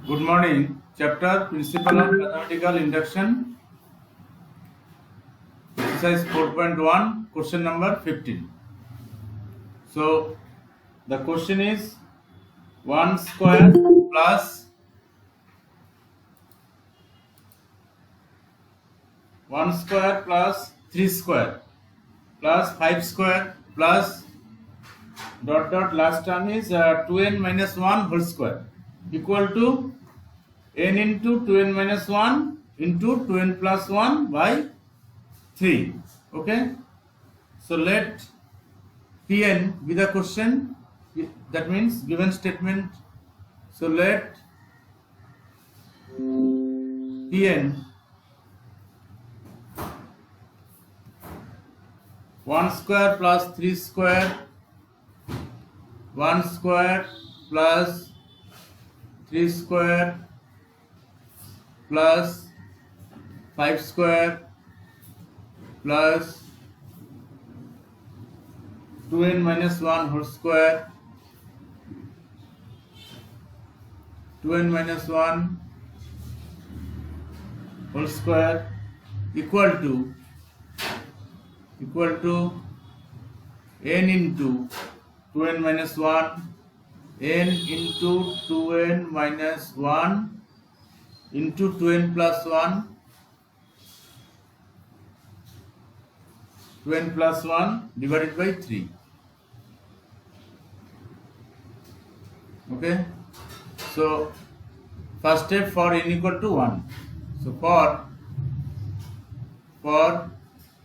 Good morning. Chapter Principle of Mathematical Induction. Exercise 4.1. Question number 15. So the question is 1 square plus 1 square plus 3 square plus 5 square plus dot dot last term is 2n minus 1 whole square equal to n into 2n minus 1 into 2n plus 1 by 3. Okay. So let Pn be the question. That means given statement. So let Pn 1 square plus 3 square 1 square plus 3 square plus 5 square plus 2n minus 1 whole square 2n minus 1 whole square equal to n into 2n minus 1 n into 2n minus 1 into 2n plus 1 2n plus 1 divided by 3. Okay. So first step for n equal to 1. So for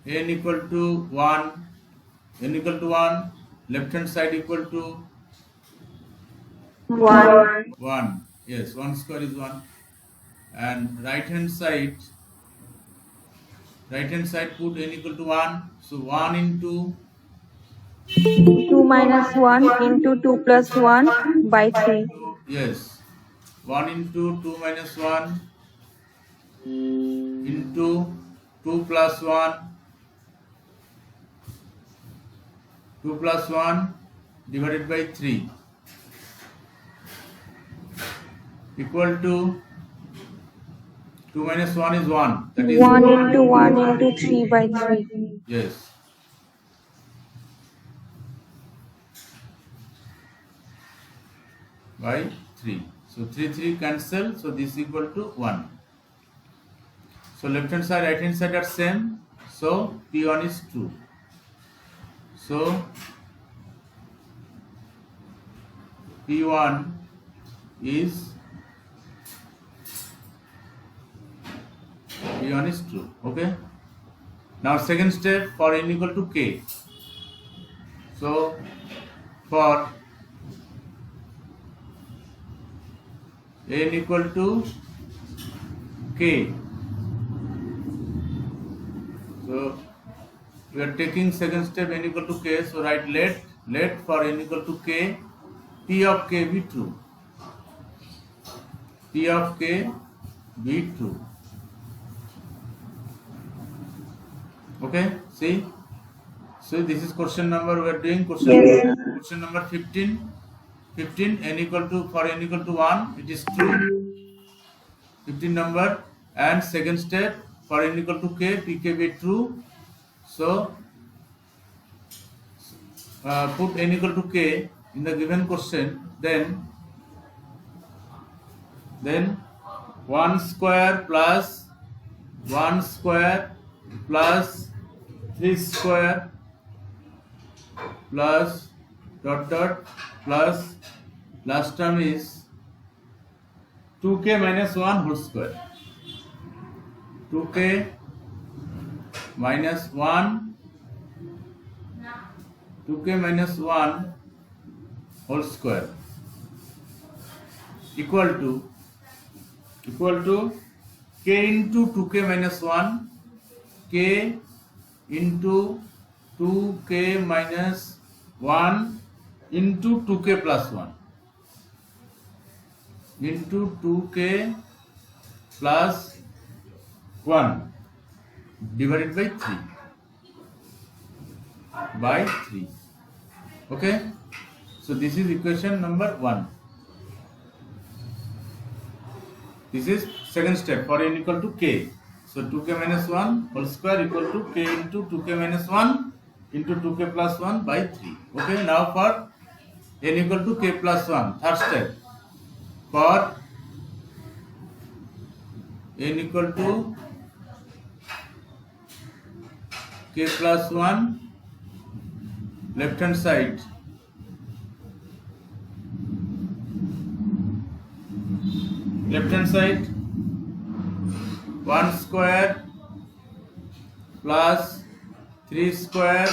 n equal to 1 left hand side equal to 1. Yes, 1 square is 1. And right hand side put n equal to 1. So 1 into 2 minus 1 into 2 plus 1 by 3. Yes, 1 into 2 minus 1 into 2 plus 1 divided by 3 equal to 2 minus 1 is 1. That is 1 into 1 into 3 by 3. Yes. By 3. So 3 cancel. So this is equal to 1. So left hand side, right hand side are same. So P1 is true. So P1 is true. Okay. Now second step for n equal to k. So for n equal to k. So we are taking second step n equal to k. So write let for n equal to k, p of k be true. P of k be true. Okay, see. So this is question number we are doing. Question number 15. N equal to for n equal to 1 it is true. 15 number, and second step for n equal to k, pk be true. So put n equal to k in the given question, then 1 square plus 1 square plus 3 square plus dot dot plus last term is 2k minus 1 whole square. 2k minus 1 whole square equal to k into 2k minus 1, k into 2k minus 1 into 2k plus 1 into 2k plus 1 divided by 3. Okay. So this is equation number 1. This is second step for n equal to k. So 2k minus 1 whole square equal to k into 2k minus 1 into 2k plus 1 by 3. Okay, now for n equal to k plus 1, third step. For n equal to k plus 1, left hand side. Left hand side 1 square plus 3 square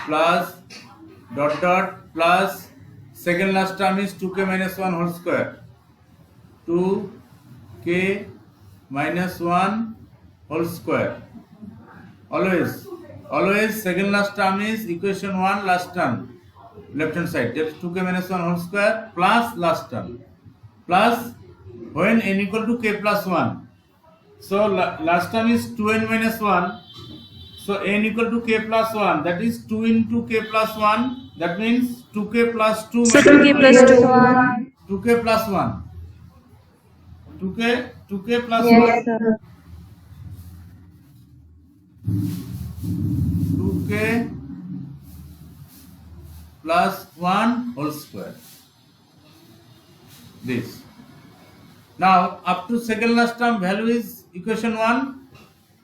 plus dot dot plus second last term is 2k minus 1 whole square, 2k minus 1 whole square. Always second last term is equation 1 last term, left hand side, that's 2k minus 1 whole square plus last term, plus when n equal to k plus 1. So last term is 2n minus 1. So n equal to k plus 1, that is 2 into k plus 1, that means 2k plus 2 So minus 2k plus 1. 2k plus 1. 2k plus 1. Yes, sir. 2k plus 1 whole square. This. Now up to second last term value is equation 1,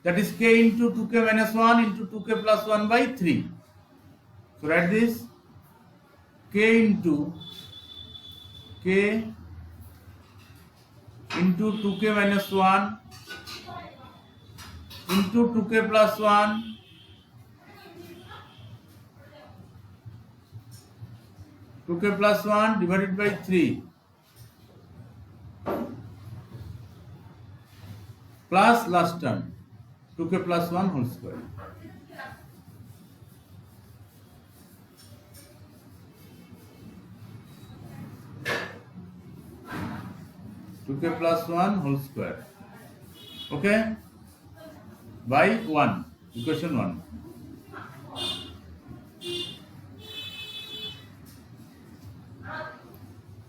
that is k into 2k minus 1 into 2k plus 1 by 3. So write this, k into 2k minus 1 into 2k plus 1 2k plus 1 divided by 3 plus last term 2k plus 1 whole square. K plus 1 whole square. Okay? By 1. Equation 1.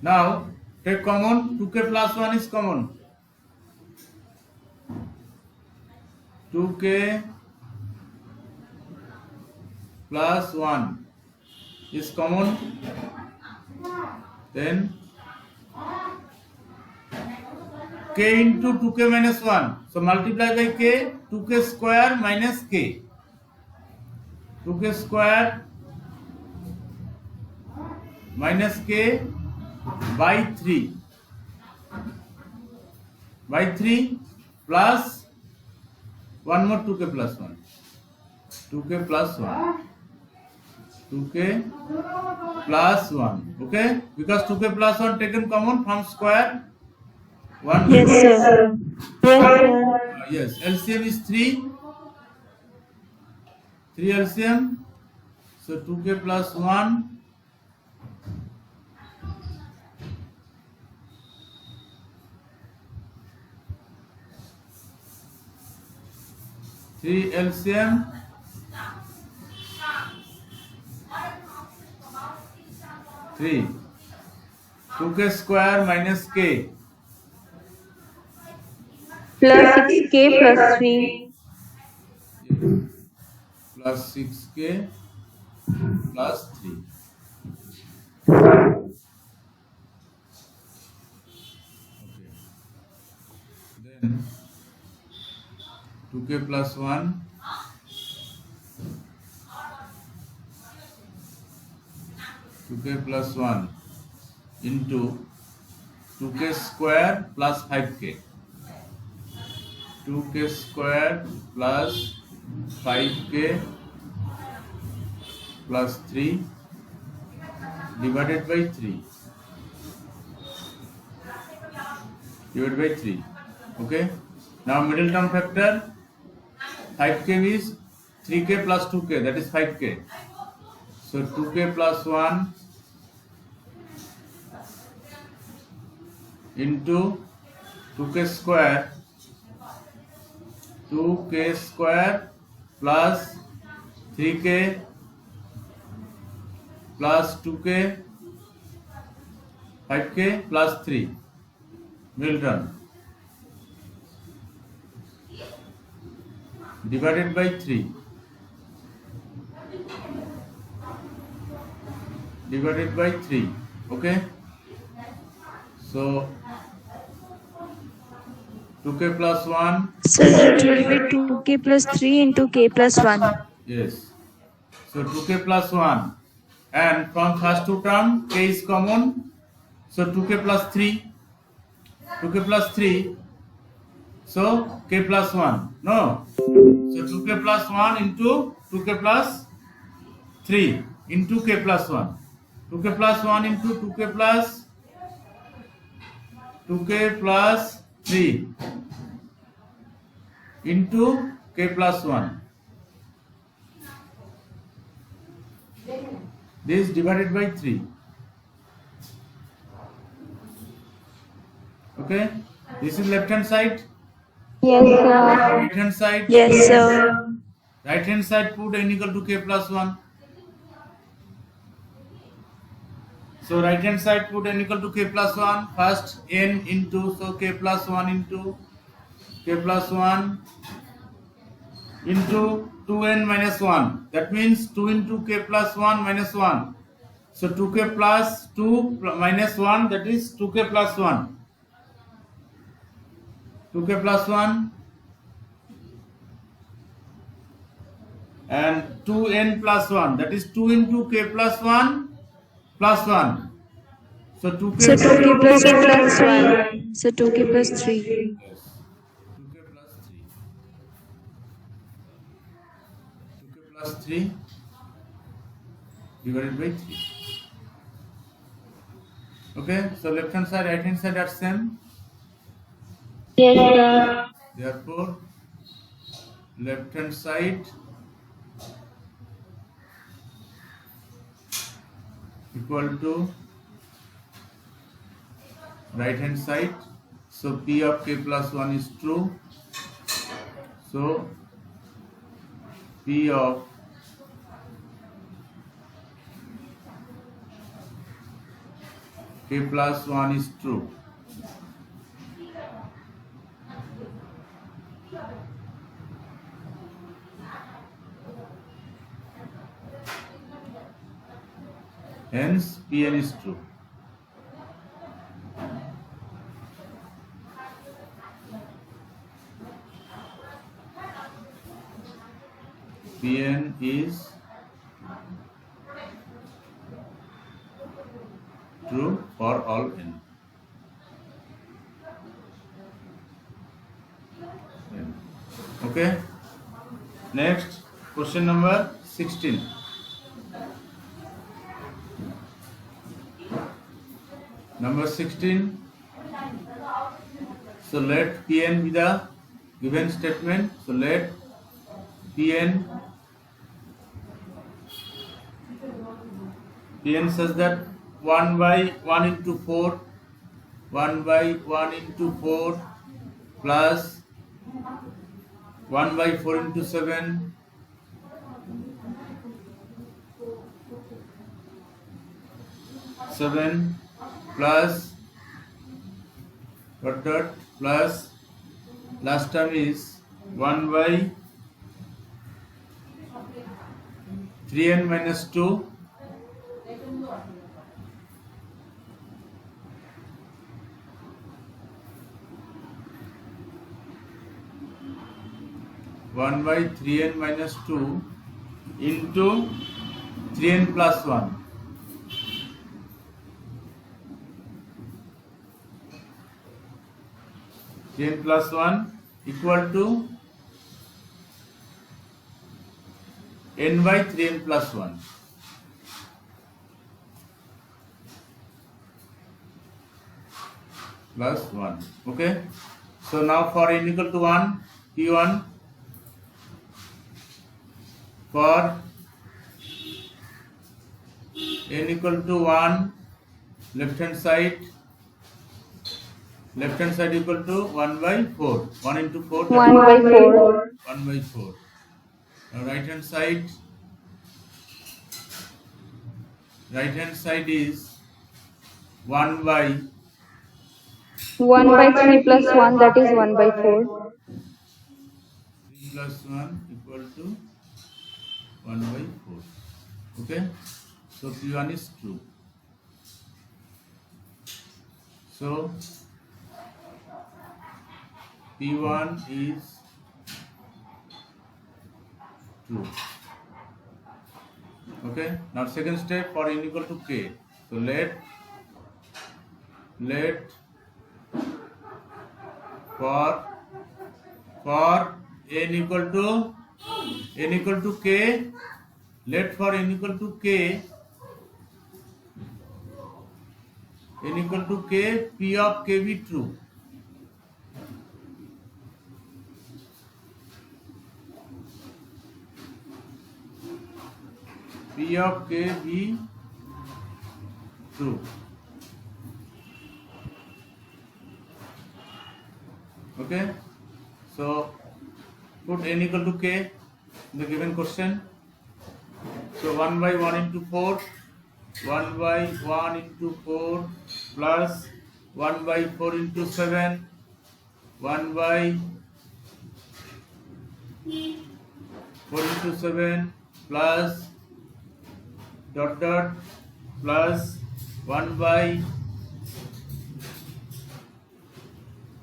Now take common. 2k plus 1 is common. 2k plus 1 is common. Then k into 2k minus 1. So multiply by k, 2k square minus k. 2k square minus k by 3. By 3 plus one more 2k plus 1. 2k plus 1. 2k plus 1. Okay? Because 2k plus 1 taken common from square. 1. Yes, sir. Yes, sir. Yes, LCM is 3. 3 LCM. So 2k plus 1. 3 LCM. 3. 2k square minus k. Plus 6k plus 3. Plus 6k plus 3. Okay. Then 2k plus 1. 2k plus 1 into 2k square plus 5k. 2k square plus 5k plus 3 divided by 3. Divided by 3. Okay. Now middle term factor 5k is 3k plus 2k, that is 5k. So 2k plus 1 into 2k square. 2k square plus 3k plus 2k 5k plus 3. Middle term. divided by 3 divided by 3. Okay, so 2k plus 1. So it will be 2k plus 3 into k plus 1. Yes, so 2k plus 1, and from first two term k is common, so 2k plus 3, 2k plus 3, so k plus 1. No, so 2k plus 1 into 2k plus 3 into k plus 1. 2k plus 1 into 2k plus 3 into k plus 1. This is divided by 3. Okay, this is left hand side. Yes, sir. Right hand side. Yes, sir. Right hand side put n equal to k plus 1. So right hand side put n equal to k plus 1. First n into, so k plus 1 into k plus 1 into 2n minus 1. That means 2 into k plus 1 minus 1. So 2k plus 2 minus 1, that is 2k plus 1. 2k plus 1 and 2n plus 1, that is 2 into k plus 1 plus 1. So 2k, So 2k plus 2 plus 1. So 2k plus 3. Yes. 2k plus 3. 2k plus 3 divided by 3. Okay, so left hand side, right hand side are same. Yes, sir. Therefore, left hand side equal to right hand side. So P of k plus 1 is true. So P of k plus 1 is true. Hence Pn is true. Pn is true for all n. Okay. Next, question number 16. Number 16. So let Pn be the given statement. So let Pn says that 1 by 1 into 4, 1 by 1 into 4 plus 1 by 4 into 7 plus plus last term is 1 by 3n minus 2 1 by 3n minus 2 into 3n plus 1. n plus 1 equal to n by 3n plus 1. Plus 1. Okay. So now for n equal to 1, P1 for n equal to 1, left hand side equal to 1 by 4. 1 into 4. 1 by 4. 1 by 4. Now right hand side is 1 by 1 by 3 plus 1, that is 1 by 4. 3 plus 1 equal to 1 by 4. Okay, so P1 is true. So P1 is true. Okay, now second step for n equal to k. So let for n equal to k, let for n equal to k, p of k be true. P of k be true. Okay, so put n equal to k in the given question. So 1 by 1 into 4, 1 by 1 into 4 plus 1 by 4 into 7, 1 by 4 into 7 plus dot dot plus 1 by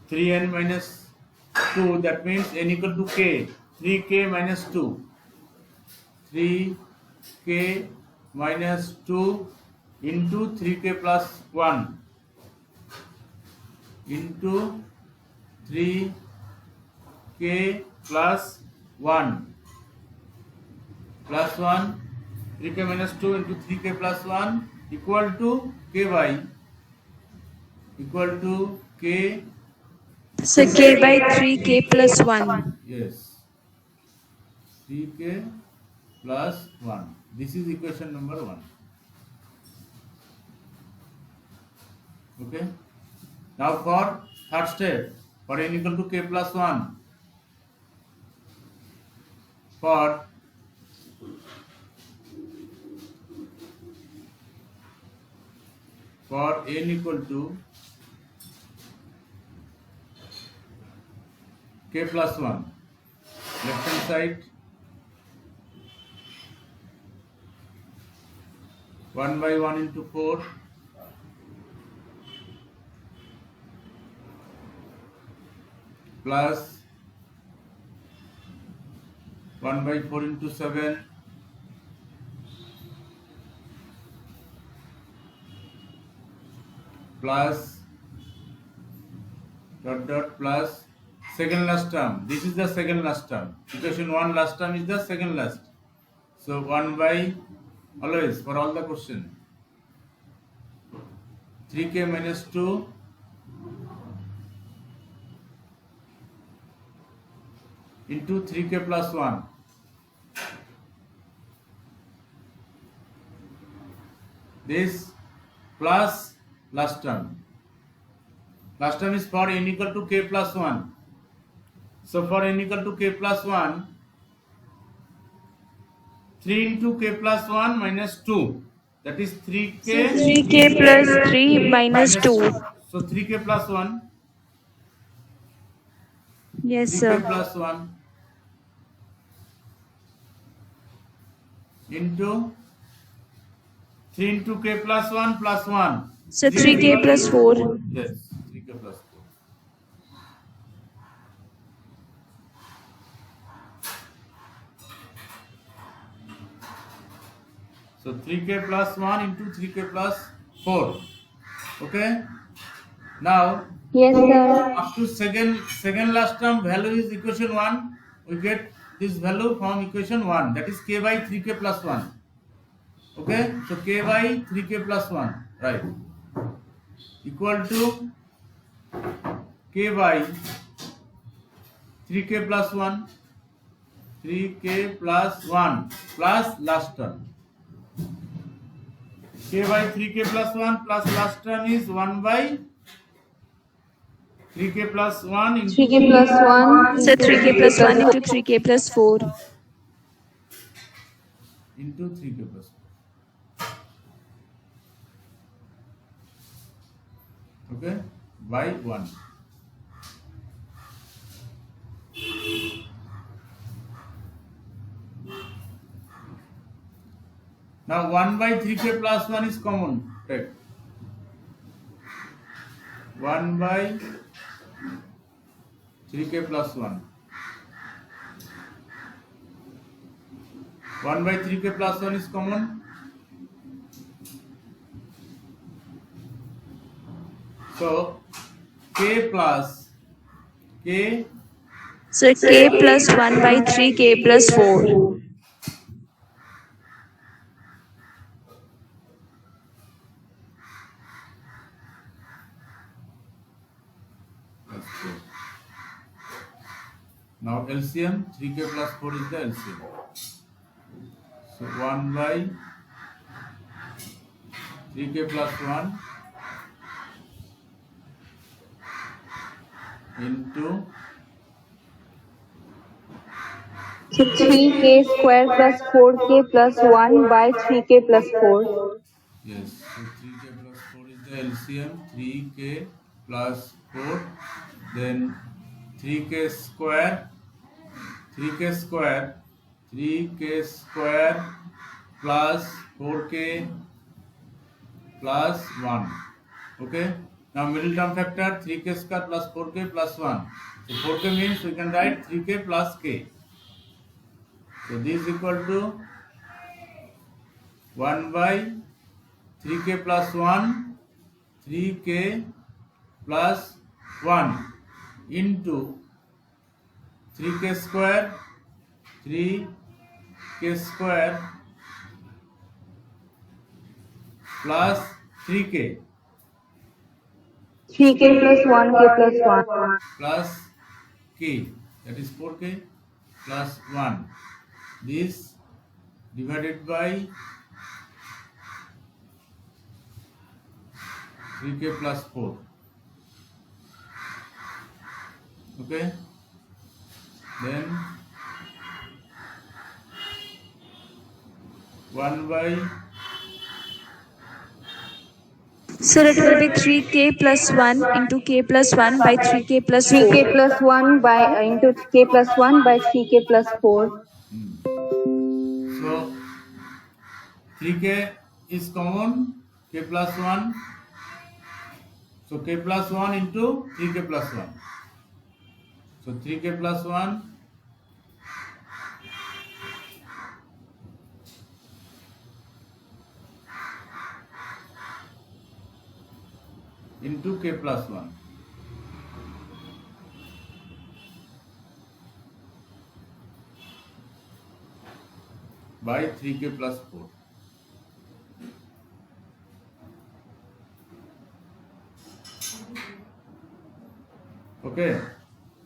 3n minus 2, that means n equal to k, 3k minus 2, 3k minus 2 into 3k plus 1 into 3k plus 1 plus 1, 3k minus 2 into 3k plus 1 equal to ky equal to k. So k by 3k plus 1. Yes, 3k plus 1. This is equation number 1. Okay, now for third step, for n equal to k plus 1, for n equal to k plus 1, left hand side 1 by 1 into 4 plus 1 by 4 into 7 plus dot dot plus second last term. This is the second last term. Equation 1 last term is the second last. So 1 by, always for all the question, 3k minus 2 into 3k plus 1 this plus last term. Last term is for n equal to k plus 1. So for n equal to k plus 1, 3 into k plus 1 minus 2, that is 3k. So 3k plus 3 minus 2. So 3k plus 1. Yes, 3k sir. plus 1 into 3 into k plus 1 plus 1. So 3k plus 4. Yes, 3k plus 4. So 3k plus 1 into 3k plus 4. Okay. Now Yes, sir. up to second last term value is equation 1. We get this value from equation 1, that is k by 3k plus 1. Okay, so k by 3k plus 1, right, equal to k by 3k plus 1, 3k plus 1 plus last term. K by 3k plus 1 plus last term is 1 by 3k plus 1 into 3k plus 1. So 3k plus 1 into 3k plus 4. into 3k plus 4. Okay, by 1. Now 1 by 3k plus 1 is common. Take 1 by 3k plus 1. 1 by 3k plus 1 is common. So k plus k. So k plus 1 by 3k plus 4. Plus 4. Now LCM 3k plus 4 is the LCM. So 1 by 3k plus 1 into So 3k square plus 4k plus 1 by 3k plus 4. yes. So 3k plus 4 is the LCM. 3k plus 4. Then 3k square. 3k square. 3k square plus 4k plus 1. Okay. Now middle term factor 3k square plus 4k plus 1. So 4k means we can write 3k plus k. So this is equal to 1 by 3k plus 1, 3k plus 1 into 3k square, 3k square plus 3k 3k plus 1k plus 1. plus k, that is 4k plus 1. This divided by 3k plus 4. Okay. Then 1 by So it will be 3k plus 1 into k plus 1 by 3k plus 4. 3k plus 1 by into k plus 1 by 3k plus 4. So 3k is common, k plus 1. So k plus 1 into 3k plus 1. So 3k plus 1 into k plus 1. By 3k plus 4. Okay.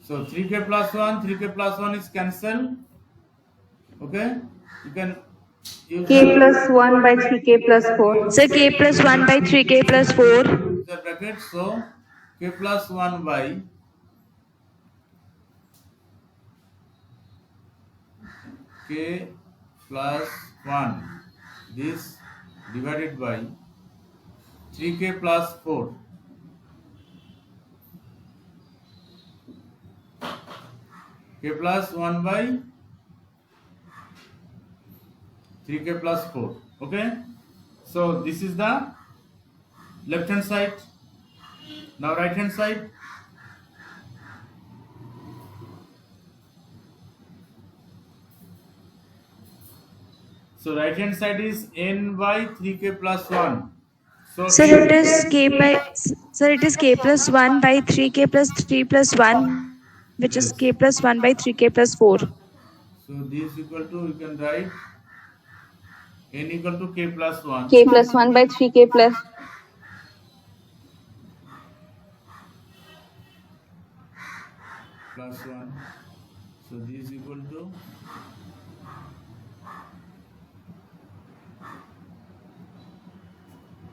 So 3k plus 1, 3k plus 1 is cancelled. Okay. You can use K plus 1 by 3k plus 4. So k plus 1 by 3k plus 4. the bracket. So k plus 1 by k plus 1, this divided by 3k plus 4. K plus 1 by 3k plus 4. Okay. So this is the left hand side. Now right hand side. So right hand side is n by 3k plus 1. So it is k plus 1 by 3k plus 3 plus 1, which is k plus 1 by 3k plus 4. So this equal to, you can write n equal to k plus 1. K plus 1 by 3k plus Plus 1. So this equal to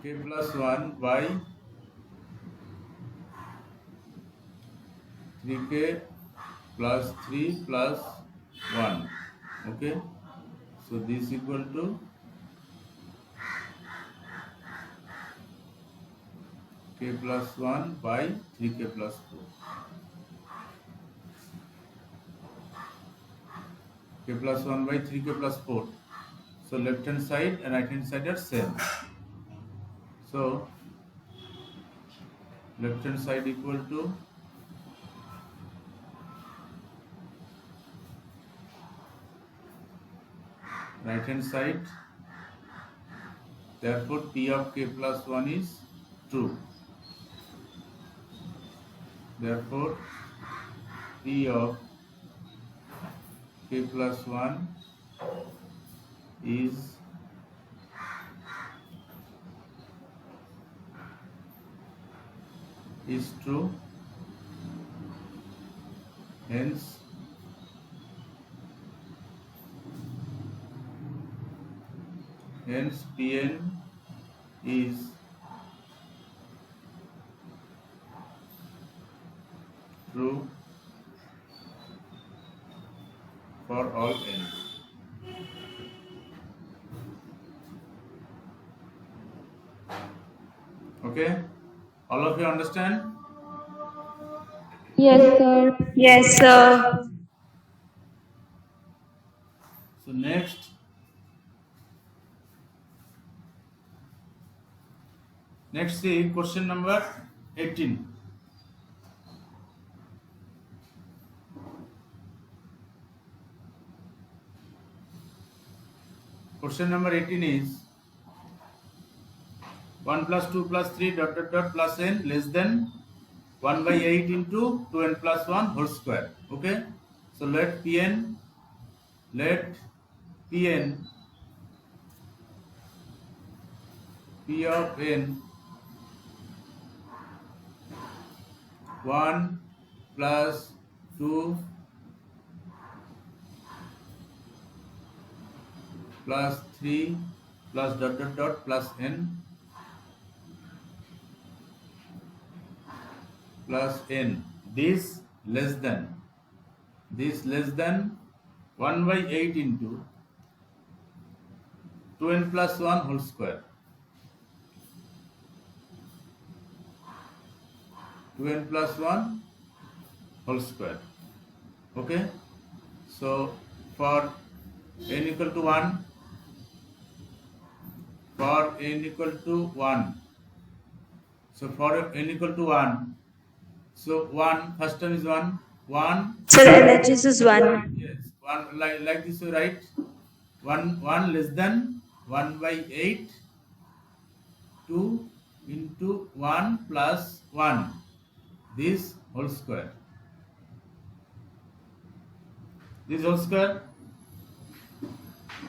k plus 1 by 3k plus 3 plus 1. Okay. So this equal to k plus 1 by 3k plus 4. K plus 1 by 3k plus 4. So left hand side and right hand side are same. So left hand side equal to right hand side. Therefore, P of k plus 1 is true. Therefore, P of k plus 1 is true. Hence, Pn is true for all n. Okay, all of you understand? Yes, sir. Yes, sir. So next, see question number 18. Question number 18 is 1 plus 2 plus 3 dot dot dot plus n less than 1 by 8 into 2n plus 1 whole square. Okay, so let Pn P of n 1 plus 2 plus 3 plus dot dot dot plus n plus n. This less than 1 by 8 into 2n plus 1 whole square. 2n plus 1 whole square. Okay, so for n equal to 1, so for n equal to 1, so 1, first term is 1. So the LHS is 1. Yes, 1 like this, right? 1 less than 1 by 8, 2 into 1 plus 1, this whole square. This whole square.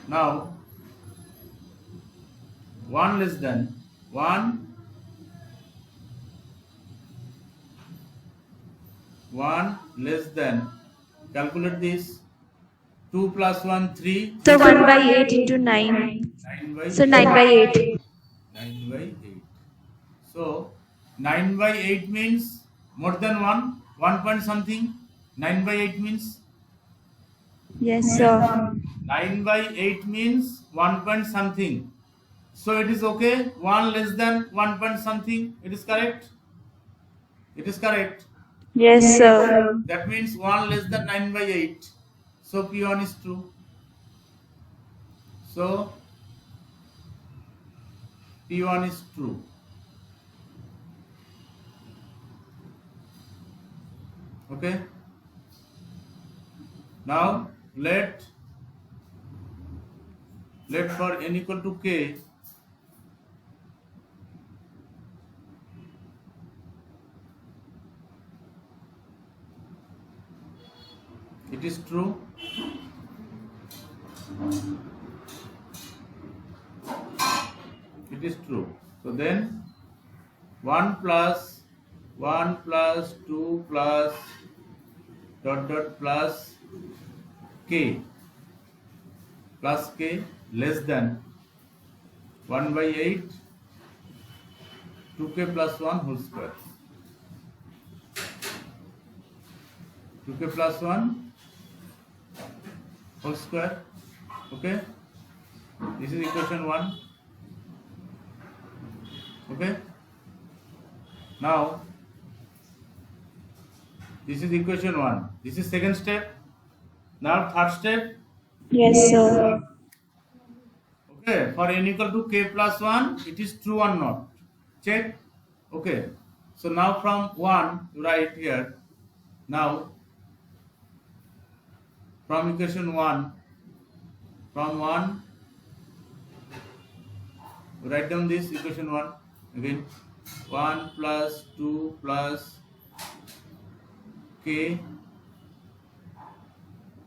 Now 1 less than 1 less than, calculate this, 2 plus 1 3. So 1 by 8 into 9. 9 by So 9 by 8. 9 by 8. So 9 by 8 means more than 1 point something. 9 by 8 means, Yes, sir. 9 by 8 means 1 point something. So it is okay. 1 less than 1 point something. It is correct. It is correct. Yes, sir. That means 1 less than 9 by 8. So P1 is true. So P1 is true. Okay. Now let for n equal to k, it is true. It is true. So then 1 plus 2 plus dot dot plus k less than 1 by 8 2k plus 1 whole square. 2k plus 1 whole square. Okay, this is equation 1. Okay, now this is equation 1. This is second step. Now third step. Yes, sir. Okay, for n equal to k plus 1, it is true or not. Check. Okay. So now from 1, you write here. Now, from equation 1, from 1, write down this equation 1 again. 1 plus 2 plus k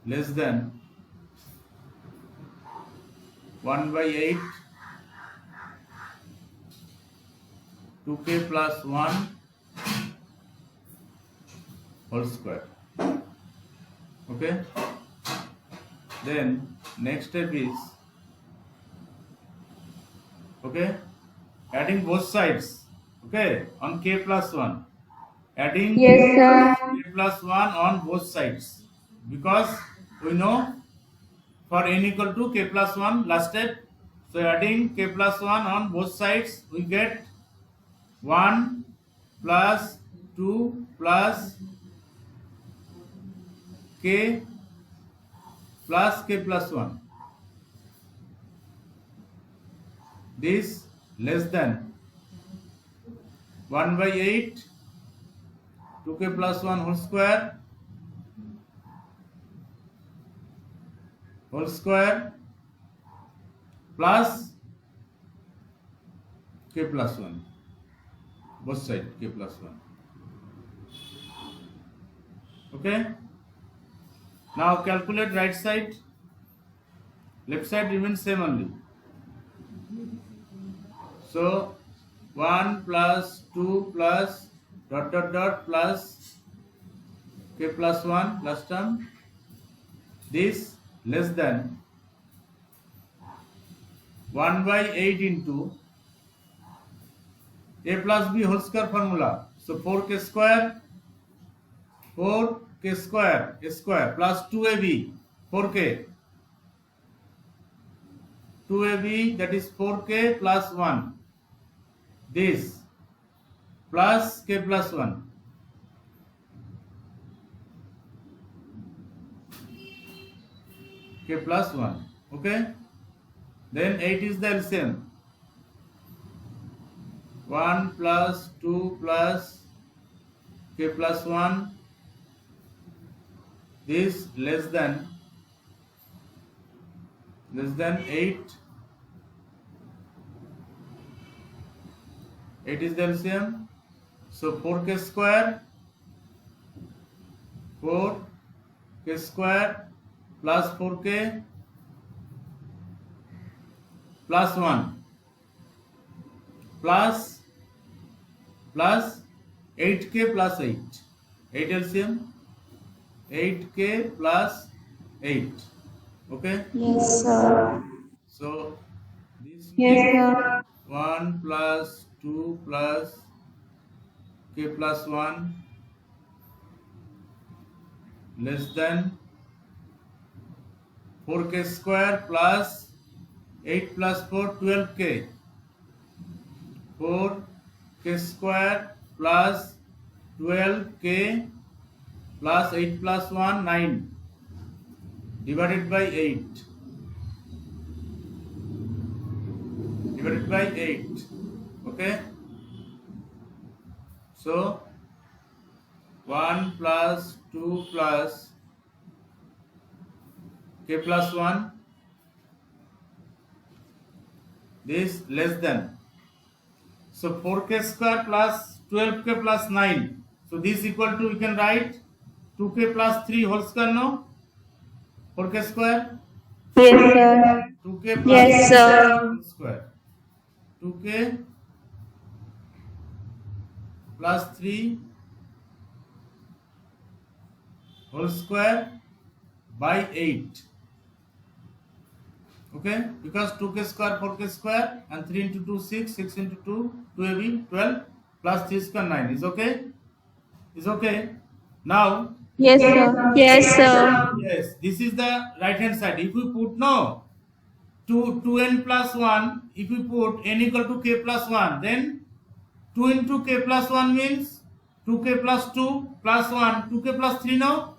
less than 1 by 8 2k plus 1 whole square. Okay. Then next step is, okay, adding both sides. Okay, on k plus 1. Adding Yes, sir. k plus 1 on both sides. Because we know for n equal to k plus 1 last step. So adding k plus 1 on both sides, we get 1 plus 2 plus k plus k plus 1. This less than 1 by 8 2k plus 1 whole square plus k plus 1, both side k plus 1. Okay. Now calculate right side. Left side remains same only. So 1 plus 2 plus dot dot dot plus k plus 1 last term. This less than 1 by 8 into a plus b whole square formula. So 4k square a square plus 2ab 4k 2ab, that is 4k plus 1. This plus k plus 1. K plus 1. Okay. Then 8 is the LCM. 1 plus 2 plus k plus 1. This less than 8. 8 is the LCM. So 4k square plus 4k plus 1 plus 8k plus 8. 8 LCM. 8k plus 8. Okay. Yes, sir. So this Yes, sir. 1 plus 2 plus k plus 1 less than 4k square plus 8 plus 4 12k 4k square plus 12k plus 8 plus 1 9 divided by 8 okay. So 1 plus 2 plus k plus 1, this less than, so 4k square plus 12k plus 9, so this equal to, we can write 2k plus 3 whole square, no? 4k square, Yes, sir. 2k plus Yes, 3 sir. whole square, 2k plus 3 whole square by 8. Okay, because 2k square 4k square and 3 into 2 6, 6 into 2 2ab 12 plus 3 square 9 is okay. Is okay. Now Yes, sir. Yes, sir. yes, this is the right hand side. If we put no 2n plus 1, if we put n equal to k plus 1, then 2 into k plus 1 means 2k plus 2 plus 1 2k plus 3, no?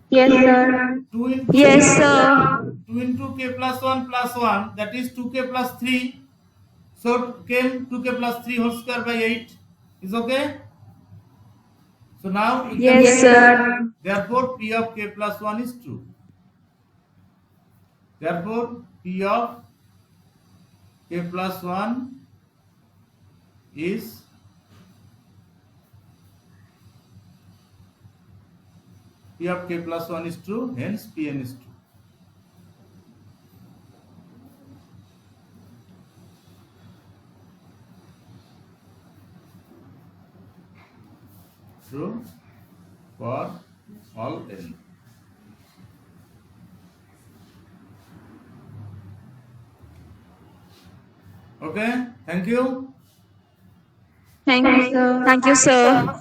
Yes, sir. 2 into Yes, sir. 2 into k plus 1, that is 2k plus 3. So came 2k plus 3 whole square by 8 is okay. So now you can Yes, sir. therefore p of k plus 1 is true. Therefore p of k plus 1 is p of k plus 1 is true, hence Pn is true. True for all n. Okay, thank you. Thank you, sir. Thank you, sir.